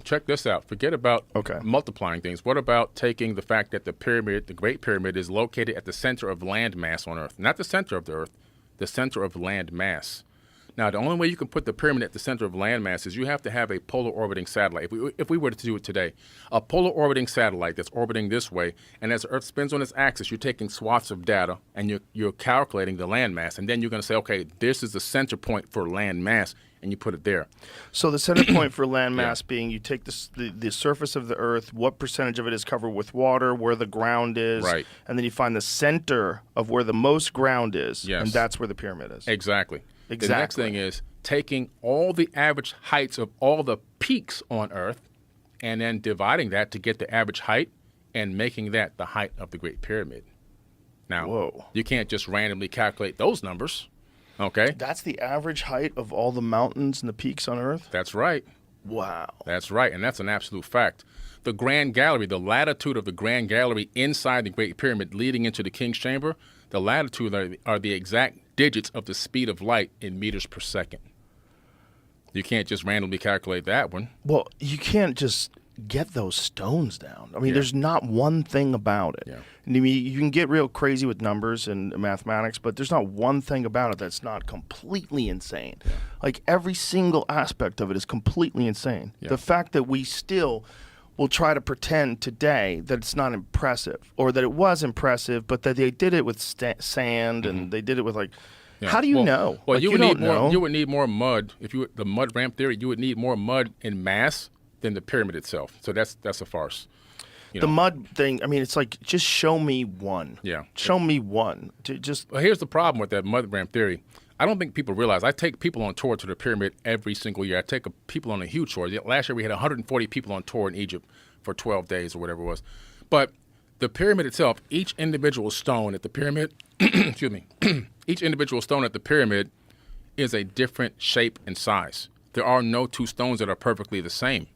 check this out. Forget about multiplying things. What about taking the fact that the pyramid, the Great Pyramid, is located at the center of land mass on Earth? Not the center of the Earth, the center of land mass. Now, the only way you can put the pyramid at the center of landmass is you have to have a polar orbiting satellite. If we were to do it today, a polar orbiting satellite that's orbiting this way, and as the Earth spins on its axis, you're taking swaths of data, and you're calculating the landmass, and then you're going to say, okay, this is the center point for landmass, and you put it there. So the center point for landmass being you take the surface of the Earth, what percentage of it is covered with water, where the ground is, and then you find the center of where the most ground is, and that's where the pyramid is. Exactly. The next thing is taking all the average heights of all the peaks on Earth and then dividing that to get the average height and making that the height of the Great Pyramid. Now, you can't just randomly calculate those numbers, okay? That's the average height of all the mountains and the peaks on Earth? That's right. Wow. That's right, and that's an absolute fact. The Grand Gallery, the latitude of the Grand Gallery inside the Great Pyramid leading into the King's Chamber, the latitude are the exact digits of the speed of light in meters per second. You can't just randomly calculate that one. Well, you can't just get those stones down. I mean, there's not one thing about it. Yeah. I mean, you can get real crazy with numbers and mathematics, but there's not one thing about it that's not completely insane. Yeah. Like, every single aspect of it is completely insane. Yeah. The fact that we still will try to pretend today that it's not impressive, or that it was impressive, but that they did it with sand and they did it with how do you know? Well, like, you would need more mud. If you the mud ramp theory, you would need more mud in mass than the pyramid itself. So that's a farce. The mud thing, I mean, it's like, just show me one. Yeah. Show me one. Well, here's the problem with that mud ramp theory. I don't think people realize, I take people on tour to the pyramid every single year. I take people on a huge tour. Last year we had 140 people on tour in Egypt for 12 days or whatever it was. But the pyramid itself, each individual stone at the pyramid, excuse me, each individual stone at the pyramid is a different shape and size. There are no two stones that are perfectly the same.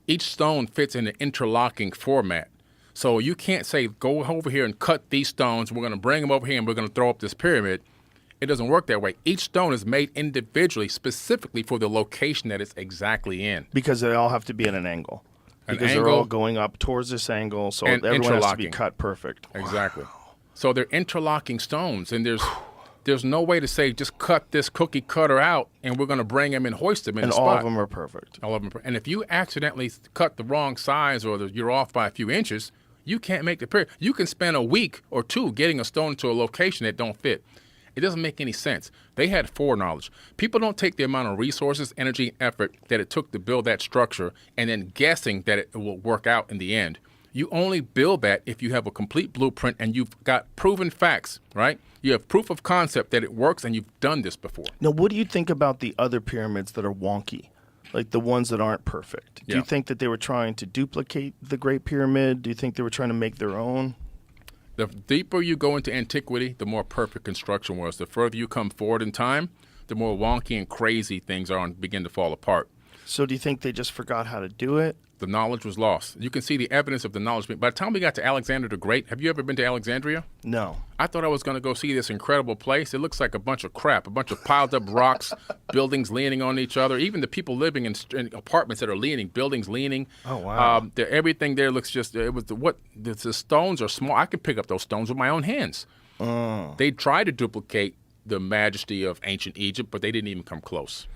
Each stone fits in an interlocking format. So you can't say, go over here and cut these stones, we're going to bring them over here and we're going to throw up this pyramid. It doesn't work that way. Each stone is made individually, specifically for the location that it's exactly in. Because they all have to be at an angle. Because they're all going up towards this angle, so everyone has to be cut perfect. Exactly. Wow. So they're interlocking stones, and there's no way to say, just cut this cookie cutter out, and we're going to bring them and hoist them in the spot. And all of them are perfect. All of them. And if you accidentally cut the wrong size or you're off by a few inches, you can't make the pyramid. You can spend a week or two getting a stone to a location that don't fit. It doesn't make any sense. They had foreknowledge. People don't take the amount of resources, energy, and effort that it took to build that structure and then guessing that it will work out in the end. You only build that if you have a complete blueprint and you've got proven facts, right? You have proof of concept that it works and you've done this before. Now, what do you think about the other pyramids that are wonky, like the ones that aren't perfect? Do you think that they were trying to duplicate the Great Pyramid? Do you think they were trying to make their own? The deeper you go into antiquity, the more perfect construction was. The further you come forward in time, the more wonky and crazy things are and begin to fall apart. So do you think they just forgot how to do it? The knowledge was lost. You can see the evidence of the knowledge. By the time we got to Alexander the Great, have you ever been to Alexandria? No. I thought I was going to go see this incredible place. It looks like a bunch of crap, a bunch of piled up rocks, buildings leaning on each other, even the people living in apartments that are leaning, buildings leaning. Oh, wow. Everything there looks just, the stones are small. I could pick up those stones with my own hands. They tried to duplicate the majesty of ancient Egypt, but they didn't even come close.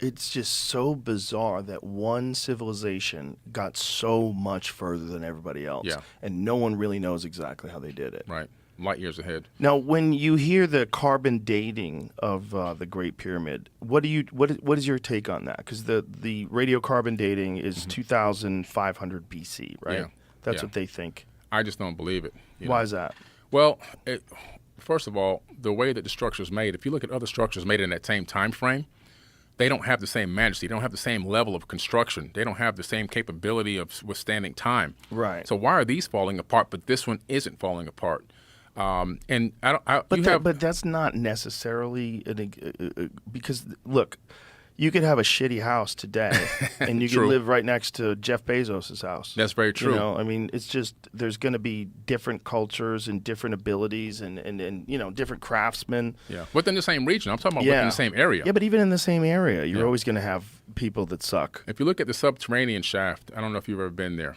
It's just so bizarre that one civilization got so much further than everybody else, and no one really knows exactly how they did it. Right, light years ahead. Now, when you hear the carbon dating of the Great Pyramid, what is your take on that? Because the radiocarbon dating is 2,500 BC, right? Yeah. That's what they think. I just don't believe it. Why is that? Well, first of all, the way that the structure is made, if you look at other structures made in that same time frame, they don't have the same majesty. They don't have the same level of construction. They don't have the same capability of withstanding time. Right. So why are these falling apart, but this one isn't falling apart? And but that's not necessarily because look, You could have a shitty house today, and you could live right next to Jeff Bezos' house. That's very true. You know, I mean, it's just there's going to be different cultures and different abilities and you know, different craftsmen. Yeah, within the same region. I'm talking about within the same area. Yeah, but even in the same area, you're always going to have people that suck. If you look at the subterranean shaft, I don't know if you've ever been there.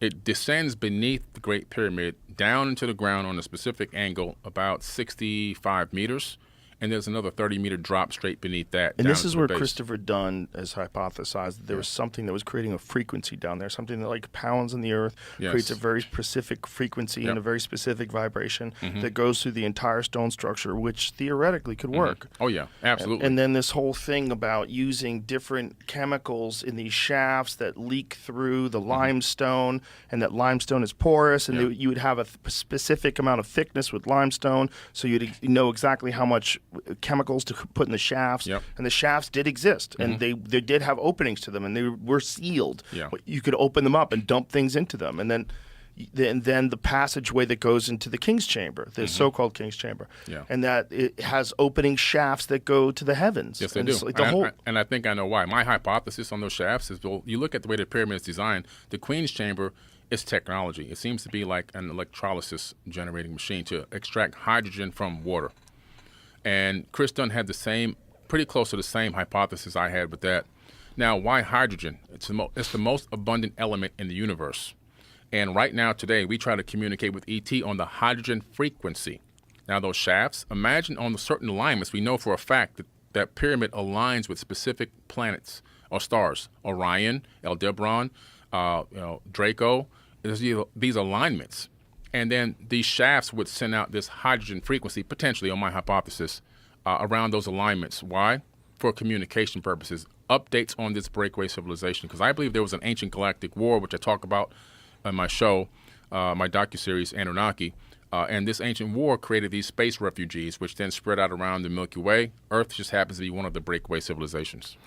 It descends beneath the Great Pyramid down into the ground on a specific angle, about 65 meters. And there's another 30-meter drop straight beneath that. And this is where Christopher Dunn has hypothesized that there was something that was creating a frequency down there, something that like pounds in the earth, creates a very specific frequency and a very specific vibration that goes through the entire stone structure, which theoretically could work. Oh, yeah, absolutely. And then this whole thing about using different chemicals in these shafts that leak through the limestone, and that limestone is porous, and you would have a specific amount of thickness with limestone, so you'd know exactly how much chemicals to put in the shafts, and the shafts did exist, and they did have openings to them, and they were sealed. You could open them up and dump things into them, and then the passageway that goes into the King's Chamber, the so-called King's Chamber, and that it has opening shafts that go to the heavens. Yes, they do. Like and I think I know why. My hypothesis on those shafts is, well, you look at the way the pyramid is designed, the Queen's Chamber is technology. It seems to be like an electrolysis generating machine to extract hydrogen from water. And Chris Dunn had the same, pretty close to the same hypothesis I had with that. Now, why hydrogen? It's the most abundant element in the universe. And right now, today, we try to communicate with ET on the hydrogen frequency. Now, those shafts, imagine on the certain alignments, we know for a fact that that pyramid aligns with specific planets or stars. Orion, Aldebaran, Draco. There's these alignments. And then these shafts would send out this hydrogen frequency, potentially on my hypothesis, around those alignments. Why? For communication purposes. Updates on this breakaway civilization. Because I believe there was an ancient galactic war, which I talk about in my show, my docuseries, Anunnaki. And this ancient war created these space refugees, which then spread out around the Milky Way. Earth just happens to be one of the breakaway civilizations.